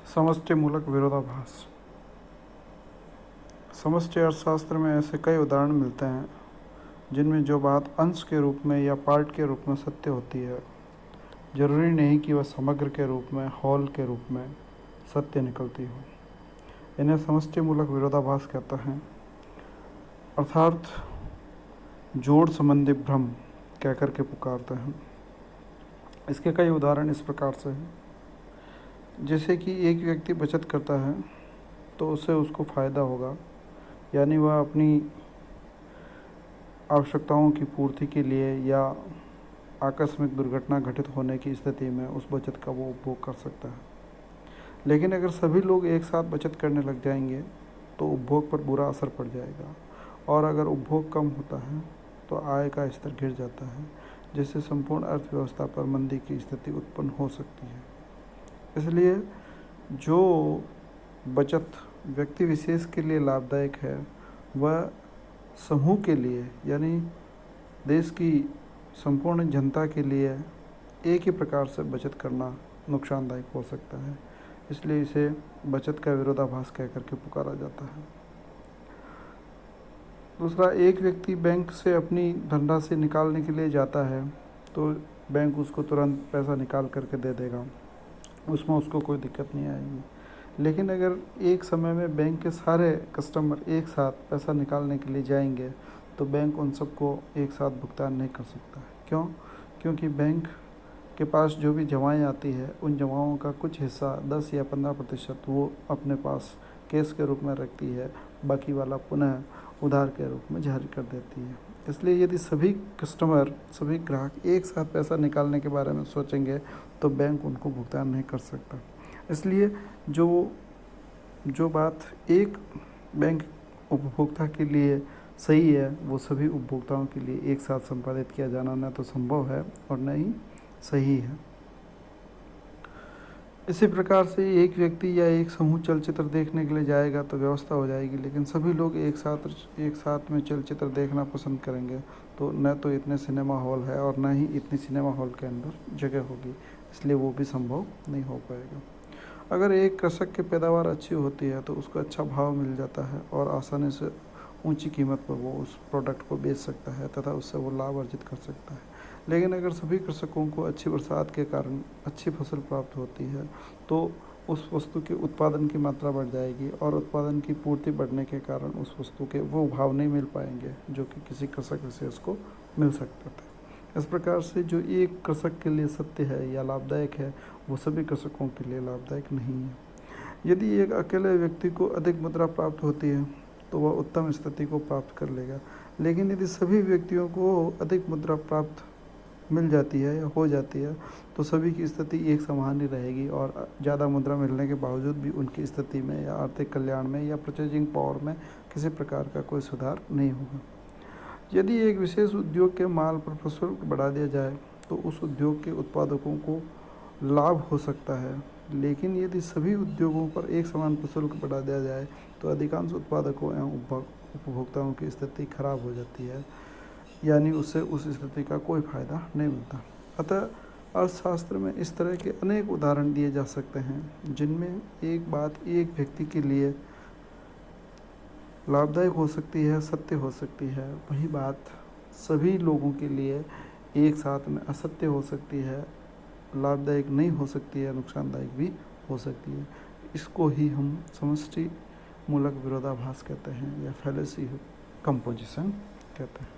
समष्टिमूलक विरोधाभास। समष्टि अर्थशास्त्र में ऐसे कई उदाहरण मिलते हैं जिनमें जो बात अंश के रूप में या पार्ट के रूप में सत्य होती है, जरूरी नहीं कि वह समग्र के रूप में, होल के रूप में सत्य निकलती हो। इन्हें समष्टिमूलक विरोधाभास कहते हैं, अर्थात जोड़ संबंधी भ्रम कहकर के पुकारते हैं। इसके कई उदाहरण इस प्रकार से हैं, जैसे कि एक व्यक्ति बचत करता है तो उससे उसको फ़ायदा होगा, यानी वह अपनी आवश्यकताओं की पूर्ति के लिए या आकस्मिक दुर्घटना घटित होने की स्थिति में उस बचत का वो उपभोग कर सकता है। लेकिन अगर सभी लोग एक साथ बचत करने लग जाएंगे तो उपभोग पर बुरा असर पड़ जाएगा, और अगर उपभोग कम होता है तो आय का स्तर गिर जाता है, जिससे संपूर्ण अर्थव्यवस्था पर मंदी की स्थिति उत्पन्न हो सकती है। इसलिए जो बचत व्यक्ति विशेष के लिए लाभदायक है वह समूह के लिए, यानी देश की संपूर्ण जनता के लिए एक ही प्रकार से बचत करना नुकसानदायक हो सकता है। इसलिए इसे बचत का विरोधाभास कह करके पुकारा जाता है। दूसरा, एक व्यक्ति बैंक से अपनी धनराशि निकालने के लिए जाता है तो बैंक उसको तुरंत पैसा निकाल करके दे देगा, उसमें उसको कोई दिक्कत नहीं आएगी। लेकिन अगर एक समय में बैंक के सारे कस्टमर एक साथ पैसा निकालने के लिए जाएंगे तो बैंक उन सबको एक साथ भुगतान नहीं कर सकता। क्यों? क्योंकि बैंक के पास जो भी जमाएँ आती है उन जमाओं का कुछ हिस्सा 10 या 15% वो अपने पास कैश के रूप में रखती है, बाकी वाला पुनः उधार के रूप में जारी कर देती है। इसलिए यदि सभी कस्टमर, सभी ग्राहक एक साथ पैसा निकालने के बारे में सोचेंगे तो बैंक उनको भुगतान नहीं कर सकता। इसलिए जो बात एक बैंक उपभोक्ता के लिए सही है वो सभी उपभोक्ताओं के लिए एक साथ संपादित किया जाना न तो संभव है और न ही सही है। इसी प्रकार से एक व्यक्ति या एक समूह चलचित्र देखने के लिए जाएगा तो व्यवस्था हो जाएगी, लेकिन सभी लोग एक साथ में चलचित्र देखना पसंद करेंगे तो न तो इतने सिनेमा हॉल है और न ही इतनी सिनेमा हॉल के अंदर जगह होगी, इसलिए वो भी संभव नहीं हो पाएगा। अगर एक कृषक की पैदावार अच्छी होती है तो उसको अच्छा भाव मिल जाता है और आसानी से ऊंची कीमत पर वो उस प्रोडक्ट को बेच सकता है तथा उससे वो लाभ अर्जित कर सकता है। लेकिन अगर सभी कृषकों को अच्छी बरसात के कारण अच्छी फसल प्राप्त होती है तो उस वस्तु के उत्पादन की मात्रा बढ़ जाएगी और उत्पादन की पूर्ति बढ़ने के कारण उस वस्तु के वो भाव नहीं मिल पाएंगे जो कि किसी कृषक विशेष को मिल सकते थे। इस प्रकार से जो एक कृषक के लिए सत्य है या लाभदायक है वो सभी कृषकों के लिए लाभदायक नहीं है। यदि एक अकेले व्यक्ति को अधिक मुद्रा प्राप्त होती है तो वह उत्तम स्थिति को प्राप्त कर लेगा, लेकिन यदि सभी व्यक्तियों को अधिक मुद्रा प्राप्त मिल जाती है या हो जाती है तो सभी की स्थिति एक समान ही रहेगी और ज़्यादा मुद्रा मिलने के बावजूद भी उनकी स्थिति में या आर्थिक कल्याण में या परचेजिंग पावर में किसी प्रकार का कोई सुधार नहीं होगा। यदि एक विशेष उद्योग के माल पर प्रशुल्क बढ़ा दिया जाए तो उस उद्योग के उत्पादकों को लाभ हो सकता है, लेकिन यदि सभी उद्योगों पर एक समान प्रशुल्क बढ़ा दिया जाए तो अधिकांश उत्पादकों एवं उपभोक्ताओं की स्थिति खराब हो जाती है, यानी उससे उस स्थिति का कोई फ़ायदा नहीं मिलता। अतः अर्थशास्त्र में इस तरह के अनेक उदाहरण दिए जा सकते हैं जिनमें एक बात एक व्यक्ति के लिए लाभदायक हो सकती है, सत्य हो सकती है, वही बात सभी लोगों के लिए एक साथ में असत्य हो सकती है, लाभदायक नहीं हो सकती है, नुकसानदायक भी हो सकती है। इसको ही हम समष्टि मूलक विरोधाभास कहते हैं या फैलेसी कंपोजिशन कहते हैं।